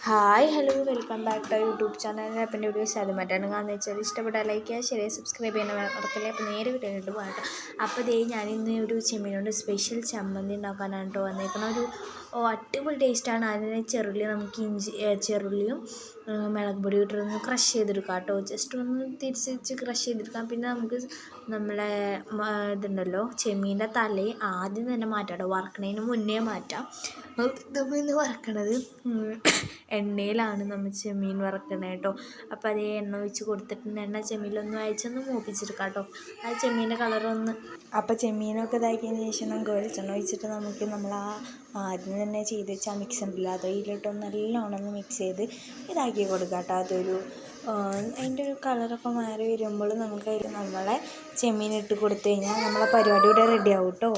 Hi hello welcome back to YouTube channel. അപ്പം എൻ്റെ videos അത് മറ്റാണ് കാണുന്നത് വെച്ചാൽ ഇഷ്ടപ്പെട്ടാൽ ലൈക്ക് ചെയ്യുക, ശരി സബ്സ്ക്രൈബ് ചെയ്യാൻ മറക്കല്ലേ. അപ്പോൾ നേരെ വീട്ടിലോട്ട് പോകട്ടെ. അപ്പോൾ ഞാനിന്ന് ഒരു ചെമ്മീനോട് സ്പെഷ്യൽ ചമ്മന്തി ഉണ്ടാക്കാനാണ് കേട്ടോ വന്നേക്കണം. ഒരു അടിപൊളി ടേസ്റ്റാണ്. അതിന് നമുക്ക് ചെറുള്ളിയും മുളക് പൊടി ഇട്ടൊന്ന് ക്രഷ് ചെയ്തെടുക്കാം കേട്ടോ. ജസ്റ്റ് ഒന്ന് തിരിച്ച് ക്രഷ് ചെയ്തെടുക്കാം. പിന്നെ നമുക്ക് നമ്മളെ ഇതുണ്ടല്ലോ ചെമ്മീൻ്റെ തലയും ആദ്യം തന്നെ മാറ്റാം കേട്ടോ. വറക്കണതിന് മുന്നേ മാറ്റാം. നമ്മൾ ഇന്ന് വറക്കണത് എണ്ണയിലാണ് നമ്മൾ ചെമ്മീൻ വറക്കണത് കേട്ടോ. അപ്പോൾ അതേ എണ്ണ ഒഴിച്ച് കൊടുത്തിട്ടുണ്ട്. എണ്ണ ചെമ്മീനൊന്ന് അയച്ചൊന്ന് മൂപ്പിച്ചെടുക്കാം കേട്ടോ. ആ ചെമ്മീൻ്റെ കളറൊന്ന് ചെമ്മീനൊക്കെ ഇതാക്കിയതിന് ശേഷം നമുക്ക് വെളിച്ചെണ്ണ ഒഴിച്ചിട്ട് നമ്മൾ ആദ്യം തന്നെ ചെയ്ത് വെച്ചാൽ മിക്സ് ഉണ്ടല്ലോ അതിലിട്ടൊന്ന് നല്ലോണം ഒന്ന് മിക്സ് ചെയ്ത് ഇതാക്കി കൊടുക്കാം കേട്ടോ. അതിൻ്റെ ഒരു കളറൊക്കെ മാറി വരുമ്പോൾ നമുക്ക് നമ്മളെ ചെമ്മീൻ ഇട്ട് കൊടുത്തു കഴിഞ്ഞാൽ നമ്മളെ പരിപാടി ഇവിടെ റെഡി ആവും കേട്ടോ.